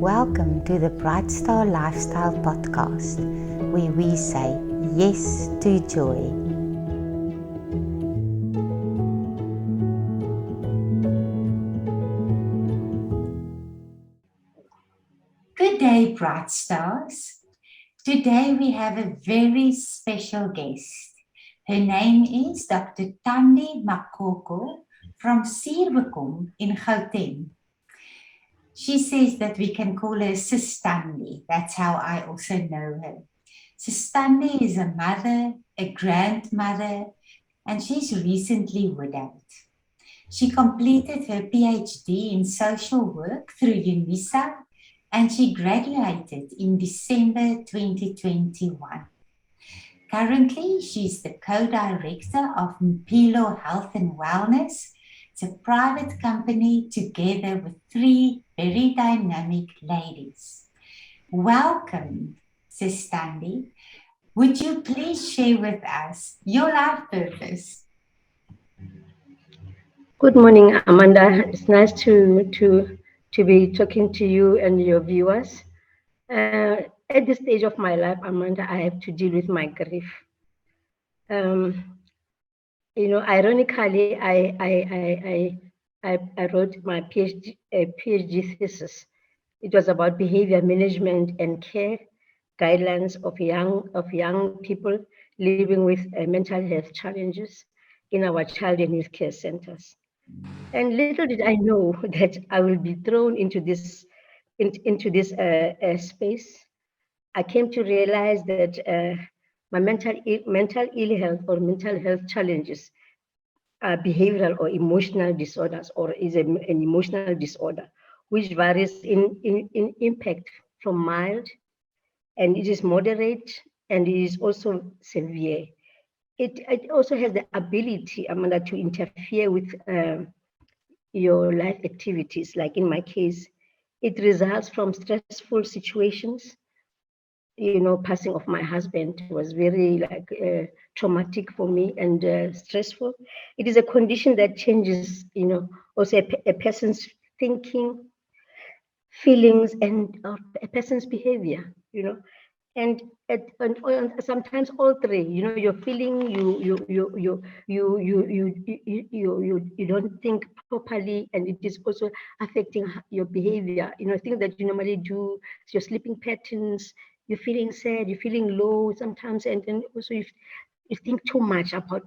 Welcome to the Brightstar Lifestyle Podcast, where we say yes to joy. Good day, Bright Stars. Today we have a very special guest. Her name is Dr Thandi Makoko from Sierbekom in Gauteng. She says that we can call her Sis Thandi. That's how I also know her. Sis Thandi is a mother, a grandmother, and she's recently widowed. She completed her PhD in social work through UNISA and she graduated in December 2021. Currently, she's the co-director of Mpilo Health and Wellness. It's a private company together with three very dynamic ladies. Welcome, Sis Thandi. Would you please share with us your life purpose? Good morning, Amanda. It's nice to be talking to you and your viewers. At this stage of my life, Amanda, I have to deal with my grief. Ironically, I wrote my PhD thesis. It was about behavior management and care guidelines of young people living with mental health challenges in our child and youth care centers. And little did I know that I will be thrown into this space. I came to realize that my mental ill health or mental health challenges are behavioral or emotional disorders, or is an emotional disorder, which varies in impact from mild, and it is moderate, and it is also severe. It also has the ability, Amanda, to interfere with your life activities. Like in my case, it results from stressful situations. Passing of my husband was very traumatic for me and stressful. It is a condition that changes, also a person's thinking, feelings, and a person's behavior. And sometimes all three. You're feeling, you don't think properly, and it is also affecting your behavior. Things that you normally do, your sleeping patterns. You're feeling sad, you're feeling low sometimes, and also you think too much about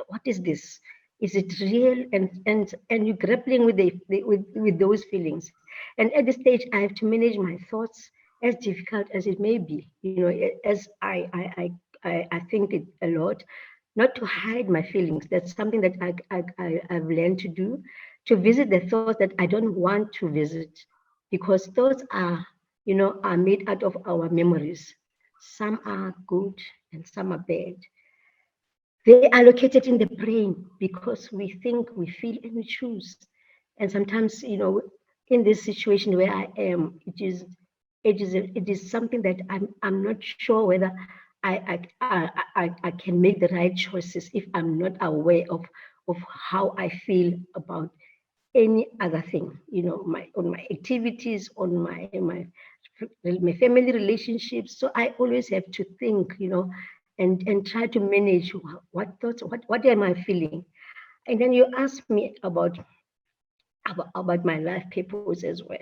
what is this? Is it real? And you're grappling with with those feelings. And at this stage, I have to manage my thoughts, as difficult as it may be, as I think it a lot, not to hide my feelings. That's something that I've learned to do, to visit the thoughts that I don't want to visit, because thoughts are made out of our memories. Some are good and some are bad. They are located in the brain because we think, we feel, and we choose. And sometimes, in this situation where I am, it is something that I'm not sure whether I can make the right choices if I'm not aware of how I feel about any other thing, on my activities, on my family relationships. So I always have to think, and try to manage what thoughts, what am I feeling. And then you ask me about my life purpose as well,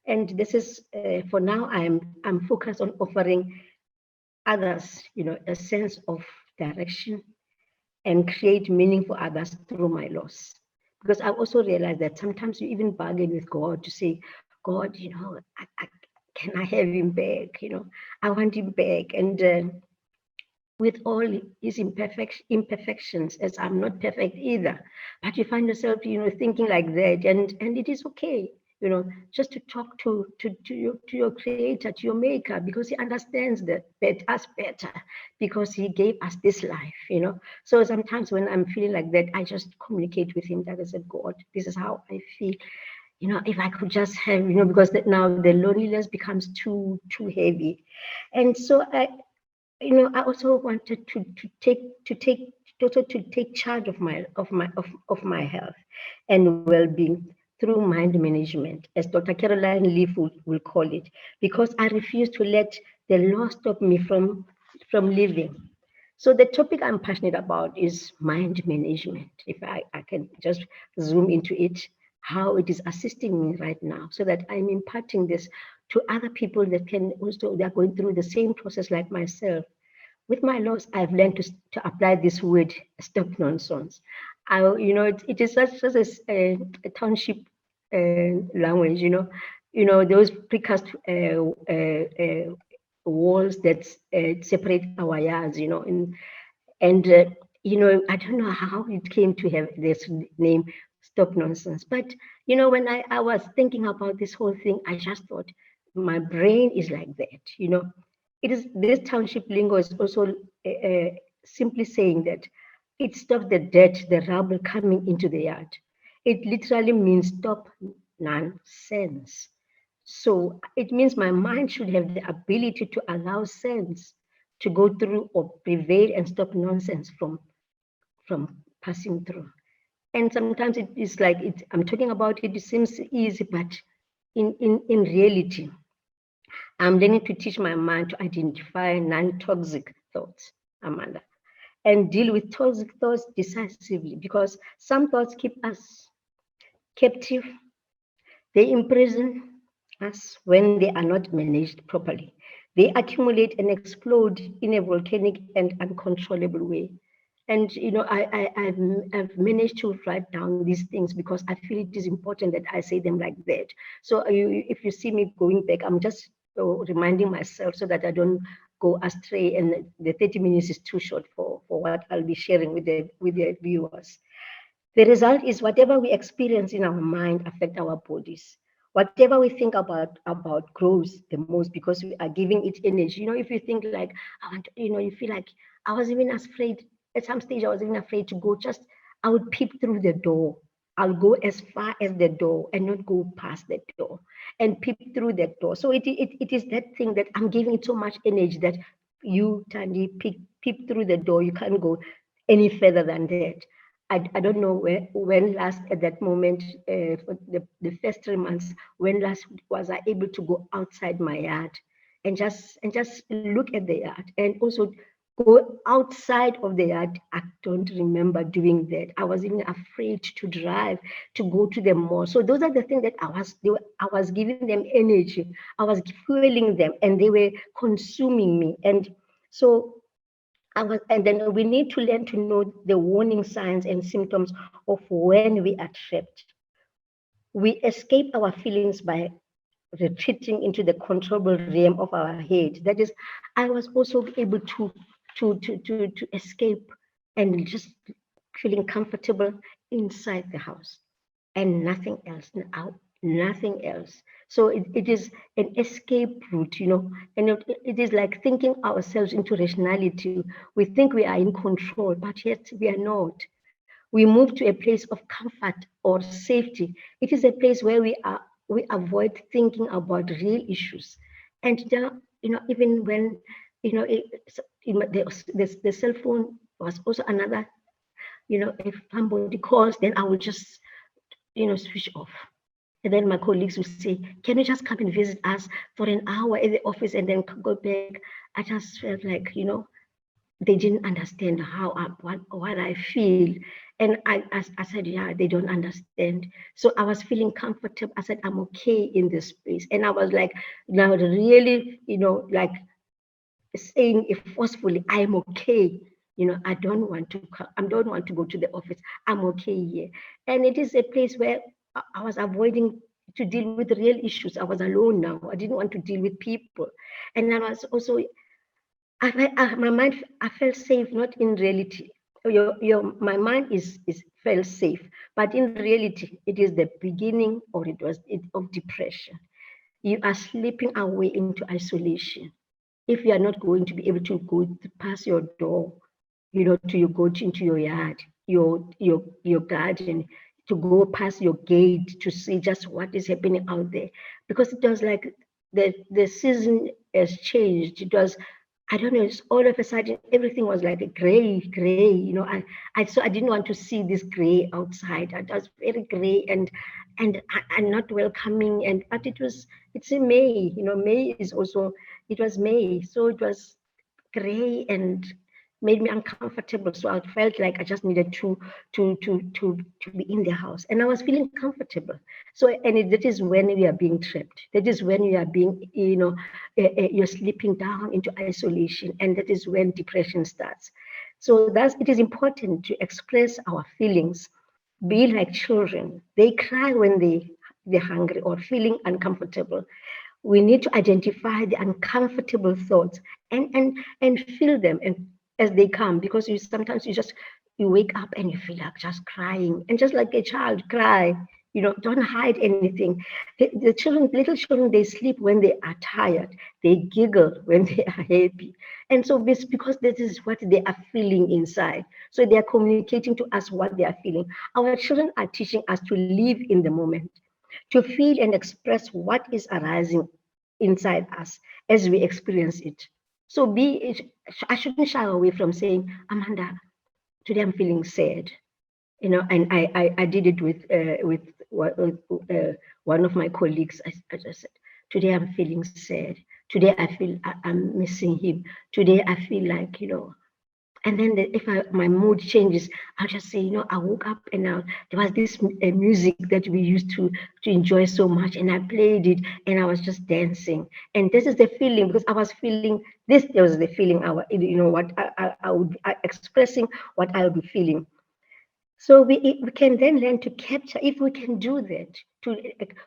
and this is for now I'm focused on offering others, a sense of direction and create meaning for others through my loss. Because I also realized that sometimes you even bargain with God to say, God, can I have him back? I want him back. And with all his imperfections, as I'm not perfect either, but you find yourself, thinking like that, and it is okay, just to talk to your creator, to your maker, because he understands us better, because he gave us this life. So sometimes when I'm feeling like that, I just communicate with him, that I said, God, this is how I feel. If I could just have, because now the loneliness becomes too heavy. And so I also wanted to take charge of my health and well-being through mind management, as Dr. Caroline Leaf will call it, because I refuse to let the law stop me from living. So the topic I'm passionate about is mind management. If I can just zoom into it, how it is assisting me right now, so that I'm imparting this to other people that can also, they're going through the same process like myself. With my loss, I've learned to apply this word, stop nonsense. It is such a township language, those precast walls that separate our yards, and I don't know how it came to have this name, stop nonsense. But when I was thinking about this whole thing, I just thought my brain is like that. It is, this township lingo is also simply saying that it stops the dirt, the rubble coming into the yard. It literally means stop nonsense. So it means my mind should have the ability to allow sense to go through or prevail and stop nonsense from passing through. And sometimes it is like I'm talking about it, it seems easy, but in reality, I'm learning to teach my mind to identify non-toxic thoughts, Amanda, and deal with toxic thoughts decisively, because some thoughts keep us captive. They imprison us when they are not managed properly. They accumulate and explode in a volcanic and uncontrollable way. And I've managed to write down these things because I feel it is important that I say them like that. So if you see me going back, I'm just reminding myself so that I don't go astray. And the 30 minutes is too short for what I'll be sharing with the viewers. The result is whatever we experience in our mind affect our bodies. Whatever we think about grows the most because we are giving it energy. If you think like I want, you feel like I was even afraid at some stage. I was even afraid to go. Just I would peep through the door. I'll go as far as the door and not go past the door and peep through that door. So it is that thing that I'm giving it so much energy that you, Tandy, peep through the door. You can't go any further than that. I don't know when last at that moment for the first 3 months, when last was I able to go outside my yard and just look at the yard and also go outside of the yard. I don't remember doing that. I was even afraid to drive to go to the mall. So those are the things that I was giving them energy. I was fueling them and they were consuming me. And so and then we need to learn to know the warning signs and symptoms of when we are trapped. We escape our feelings by retreating into the controllable realm of our head. That is, I was also able to escape and just feeling comfortable inside the house and nothing else, nothing else. So it is an escape route, and it is like thinking ourselves into rationality. We think we are in control, but yet we are not. We move to a place of comfort or safety. It is a place where we avoid thinking about real issues. And even when the cell phone was also another, if somebody calls, then I will just switch off. And then my colleagues will say, can you just come and visit us for an hour at the office and then go back? I just felt like, they didn't understand what I feel. And I said, yeah, they don't understand. So I was feeling comfortable. I said, I'm okay in this space. And I was like, now really, like saying it forcefully, I'm okay. I don't want to come, I don't want to go to the office. I'm okay here. And it is a place where I was avoiding to deal with real issues. I was alone now. I didn't want to deal with people. And I was also, my mind, I felt safe, not in reality. My mind is felt safe, but in reality, it is the beginning, or of depression. You are slipping away into isolation if you are not going to be able to go past your door, to you go into your yard, your garden, to go past your gate to see just what is happening out there, because it was like the season has changed. It was I don't know, it's all of a sudden everything was like a gray, so I didn't want to see this gray outside. It was very gray and not welcoming. But it's in May, May is also, it was May, so it was gray and made me uncomfortable. So I felt like I just needed to be in the house, and I was feeling comfortable. So that is when we are being trapped. That is when you are being, you're slipping down into isolation, and that is when depression starts. So it is important to express our feelings. Be like children. They cry when they're hungry or feeling uncomfortable. We need to identify the uncomfortable thoughts and feel them and as they come, because sometimes you wake up and you feel like just crying, and just like a child cry, don't hide anything. The children, little children, they sleep when they are tired, they giggle when they are happy. And so this, because this is what they are feeling inside, so they are communicating to us what they are feeling. Our children are teaching us to live in the moment, to feel and express what is arising inside us as we experience it. So I shouldn't shy away from saying, Amanda, today I'm feeling sad, and I did it with one of my colleagues. I just said, today I'm feeling sad. Today I feel I'm missing him. Today I feel like, and then if my mood changes, I'll just say, I woke up and there was this music that we used to enjoy so much, and I played it, and I was just dancing. And this is the feeling, because I was feeling this. There was the feeling, what expressing what I would be feeling. So we can then learn to capture, if we can do that, to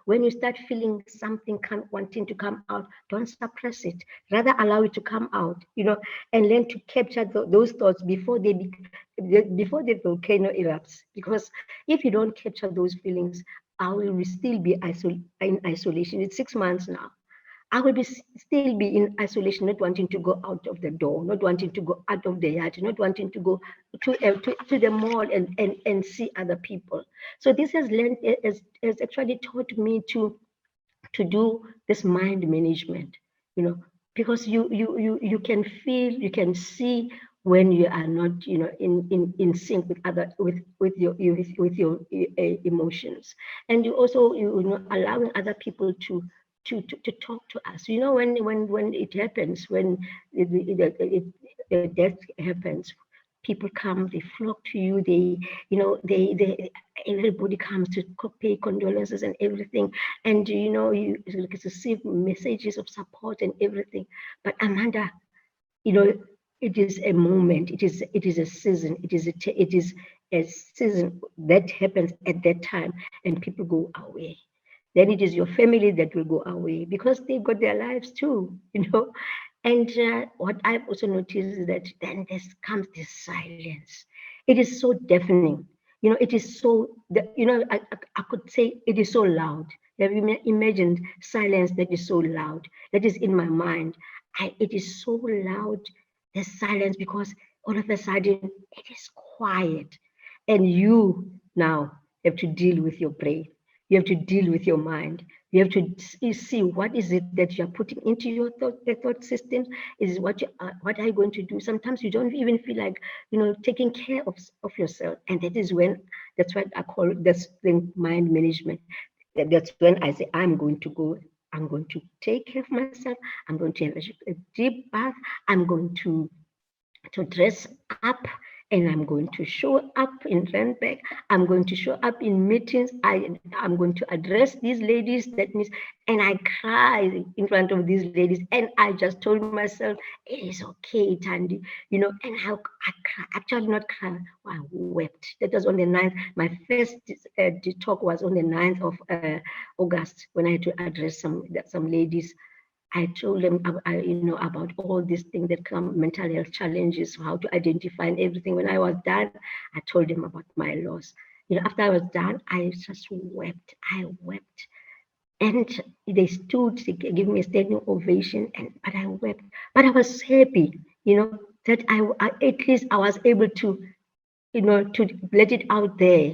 when you start feeling something wanting to come out, don't suppress it. Rather allow it to come out, and learn to capture those thoughts before before the volcano erupts. Because if you don't capture those feelings, I will still be in isolation. It's 6 months now. I will still be in isolation, not wanting to go out of the door, not wanting to go out of the yard, not wanting to go to the mall and see other people. So this has actually taught me to do this mind management, you know, because you can feel, you can see when you are not, in sync with your emotions. And you also, allowing other people to talk to us. When it happens, when the death happens, people come, they flock to you, they everybody comes to pay condolences and everything. And you receive messages of support and everything. But Amanda, you know it is a moment, it is a season, it is a season that happens at that time, and people go away. Then it is your family that will go away, because they've got their lives too. And what I've also noticed is that then there comes this silence. It is so deafening. It is so, I could say it is so loud. Have you imagined silence that is so loud, that is in my mind? It is so loud, the silence, because all of a sudden it is quiet. And you now have to deal with your brain. You have to deal with your mind. You have to see what is it that you're putting into your thought systems. Is what are you going to do? Sometimes you don't even feel like taking care of yourself, and that's what I call that's the mind management. That's when I say I'm going to go. I'm going to take care of myself. I'm going to have a deep bath. I'm going to dress up, and I'm going to show up in Randburg. I'm going to show up in meetings. I'm going to address these ladies that means, and I cry in front of these ladies, and I just told myself it is okay, Thandi, and I cry, actually not cry, I wept. That was on the 9th. My first talk was on the 9th of August, when I had to address some ladies. I told them about all these things that come, mental health challenges, how to identify and everything. When I was done, I told them about my loss. After I was done, I just wept. I wept. And they stood, they gave me a standing ovation, but I wept. But I was happy, that I at least I was able to let it out there,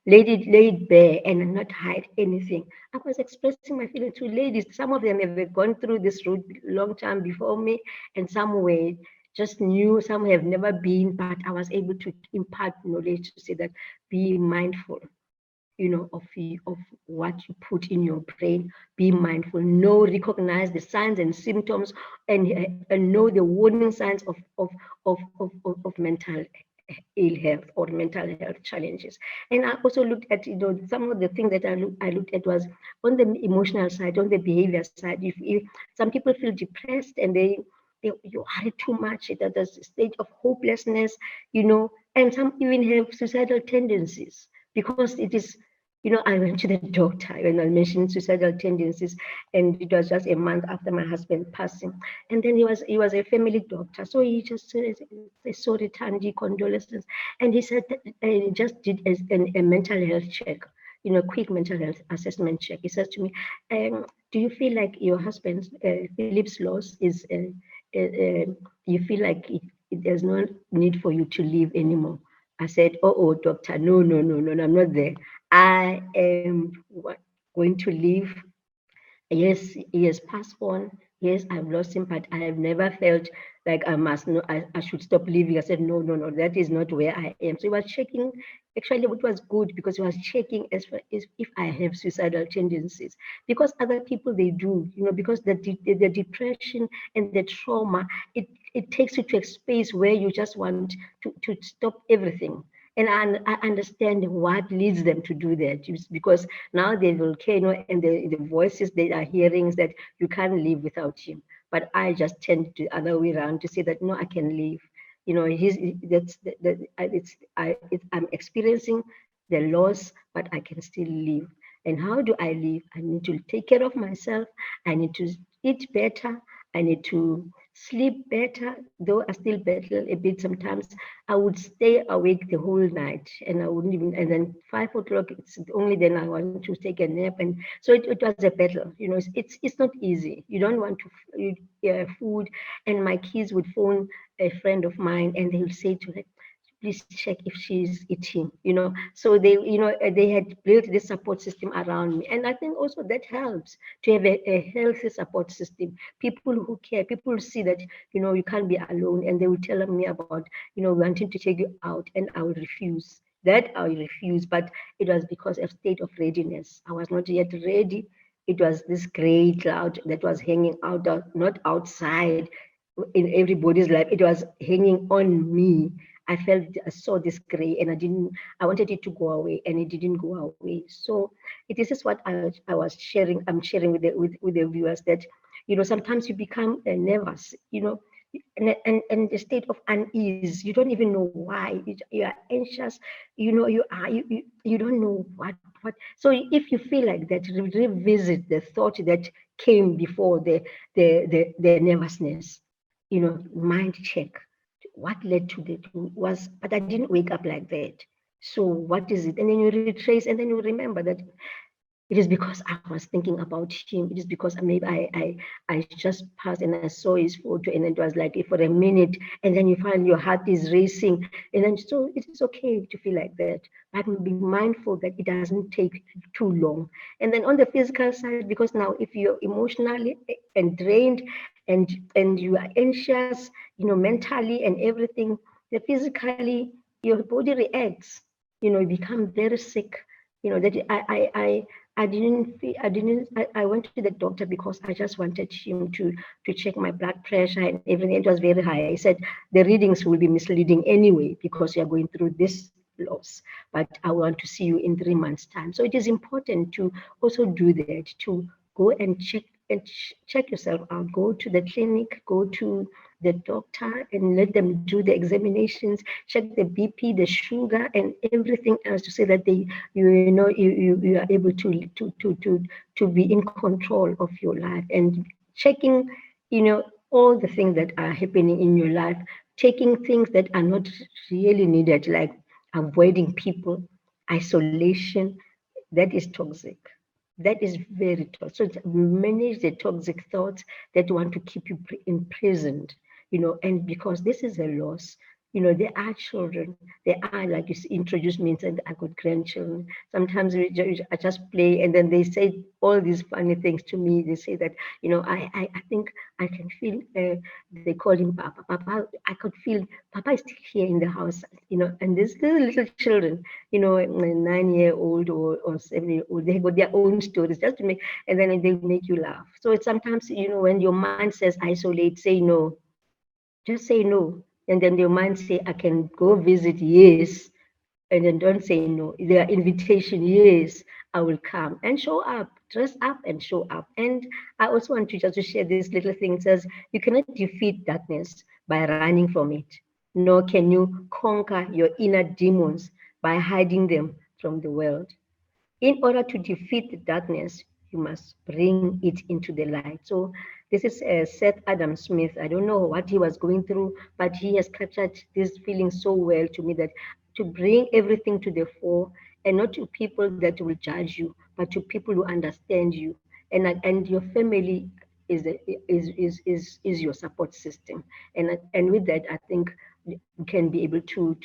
laid bare and not hide anything. I was expressing my feelings to ladies. Some of them have gone through this route long time before me, and some were just new, some have never been, but I was able to impart knowledge to say that be mindful, of what you put in your brain. Be mindful, know, recognize the signs and symptoms, and know the warning signs of mental ill health or mental health challenges. And I also looked at, some of the things that I looked at was on the emotional side, on the behavior side. If some people feel depressed and they you worry too much, that there's a state of hopelessness, and some even have suicidal tendencies because it is. I went to the doctor when I mentioned suicidal tendencies, and it was just a month after my husband passing. And then he was a family doctor, so he just said, sorry, Thandi, condolences. And he said that, he just did a mental health check, quick mental health assessment check. He says to me, "Do you feel like your husband's Philip's loss is? You feel like there's no need for you to live anymore?" I said, "Oh, doctor, no, no, no, no, no, I'm not there. I am going to live. Yes, he has passed on. Yes, I've lost him, but I have never felt like I must know, I should stop living." I said, no, no, no, that is not where I am. So he was checking, actually, what was good because he was checking as far as if I have suicidal tendencies. Because other people, they do, because the depression and the trauma, it takes you to a space where you just want to stop everything. And I understand what leads them to do that. It's because now they will care, and the voices they are hearing is that you can't live without him. But I just tend to the other way around to say that no, I can live. He's that's that I'm experiencing the loss, but I can still live. And how do I live? I need to take care of myself. I need to eat better. I need to sleep better, though I still battle a bit sometimes. I would stay awake the whole night, and I wouldn't even, and then 5 o'clock, it's only then I want to take a nap. And so it was a battle. It's not easy. You don't want to food. And my kids would phone a friend of mine and they would say to her, please check if she's eating, so they had built this support system around me. And I think also that helps to have a healthy support system, people who care, people who see that you can't be alone, and they will tell me about wanting to take you out, and I will refuse. That I will refuse. But it was because of state of readiness. I was not yet ready. It was this gray cloud that was hanging out, not outside in everybody's life. It was hanging on me. I saw this gray, and I wanted it to go away, and it didn't go away. So this is what I was sharing. I'm sharing with the viewers that, sometimes you become nervous, and the state of unease. You don't even know why. You are anxious. You don't know what. So if you feel like that, revisit the thought that came before the nervousness. Mind check what led to that was, but I didn't wake up like that. So what is it? And then you retrace, and then you remember that it is because I was thinking about him. It is because maybe I just passed and I saw his photo, and it was like for a minute, and then you find your heart is racing, and then so it is okay to feel like that. But be mindful that it doesn't take too long. And then on the physical side, because now if you're emotionally and drained, and you are anxious, mentally and everything, the physically your body reacts. You become very sick. That I went to the doctor because I just wanted him to check my blood pressure and everything. It was very high. He said the readings will be misleading anyway because you're going through this loss, but I want to see you in 3 months' time. So it is important to also do that, to go and check yourself out. Go to the clinic, go to the doctor, and let them do the examinations, check the BP, the sugar, and everything else to say that you are able to be in control of your life, and checking all the things that are happening in your life, taking things that are not really needed, like avoiding people, isolation. That is toxic. That is very toxic. So manage the toxic thoughts that want to keep you imprisoned, and because this is a loss, There are children. There are, like you introduced me and said, I got grandchildren. Sometimes I just play, and then they say all these funny things to me. They say that, I think I can feel, they call him Papa. Papa, I could feel Papa is still here in the house, and these little children, a 9-year-old or 7-year-old, they got their own stories just to make, and then they make you laugh. So it's sometimes, when your mind says isolate, say no. Just say no. And then your mind say, I can go visit, yes. And then don't say no. Their invitation, yes, I will come and show up, dress up and show up. And I also want to just to share this little thing. It says you cannot defeat darkness by running from it, nor can you conquer your inner demons by hiding them from the world. In order to defeat the darkness, you must bring it into the light. So this is Seth Adam Smith. I don't know what he was going through, but he has captured this feeling so well to me, that to bring everything to the fore, and not to people that will judge you, but to people who understand you, and your family is your support system. And with that, I think you can be able to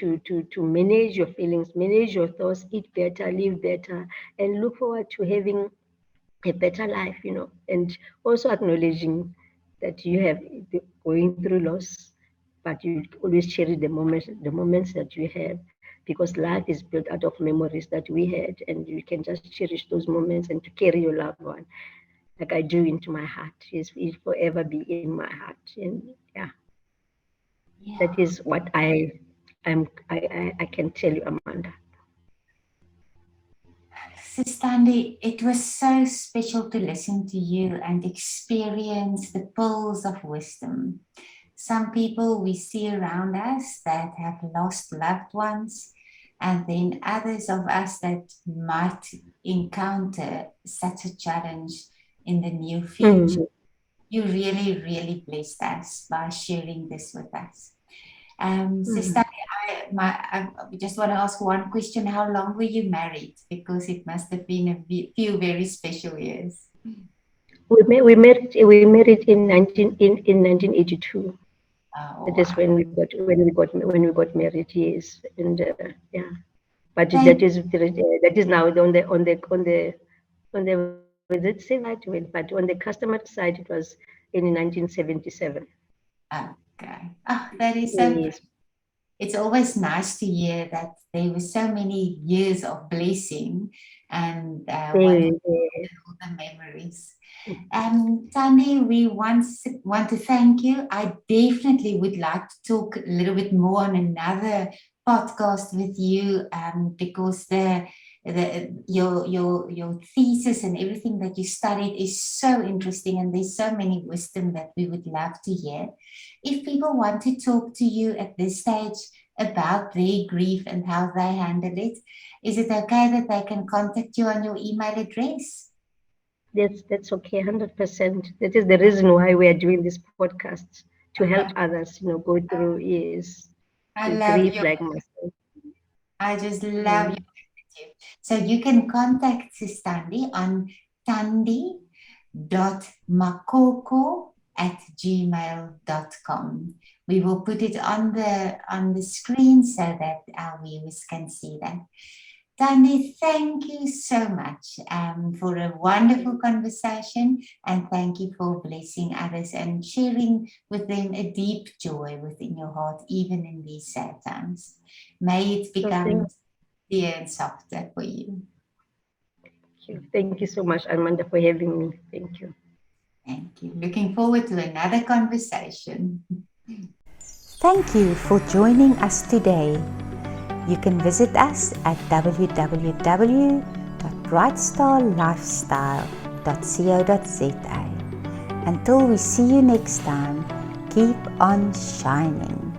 manage your feelings, manage your thoughts, eat better, live better, and look forward to having a better life, and also acknowledging that you have going through loss, but you always cherish the moments that you have, because life is built out of memories that we had, and you can just cherish those moments and to carry your loved one, like I do, into my heart. It forever be in my heart, and yeah, that Yeah. is what I can tell you, Amanda. Sistandi, it was so special to listen to you and experience the pearls of wisdom. Some people we see around us that have lost loved ones, and then others of us that might encounter such a challenge in the near future. Mm, You really, really blessed us by sharing this with us. Sister, mm. I just want to ask one question. How long were you married? Because it must have been a few very special years. We married in 1982. Oh, That is wow. when we got married. Yes, and yeah. But that Thank is now on the let's say that way. But on the customer side, it was in 1977. Okay. Oh, that is so. Yes, It's always nice to hear that there were so many years of blessing and they, wonderful memories. Thandi, we want to thank you. I definitely would like to talk a little bit more on another podcast with you because your thesis and everything that you studied is so interesting, and there's so many wisdom that we would love to hear. If people want to talk to you at this stage about their grief and how they handle it, is it okay that they can contact you on your email address? that's okay, 100%. That is the reason why we are doing this podcast, to help others, go through is I the love grief your, like myself. I just love Mm. your attitude. So you can contact Sis Thandi on thandi.makoko@gmail.com. We will put it on the screen so that our viewers can see that. Thandi, thank you so much for a wonderful conversation, and thank you for blessing others and sharing with them a deep joy within your heart, even in these sad times. May it So thank become clear and softer for you. you. Thank you so much, Amanda, for having me. Thank you. Thank you. Looking forward to another conversation. Thank you for joining us today. You can visit us at www.brightstarlifestyle.co.za. Until we see you next time, keep on shining.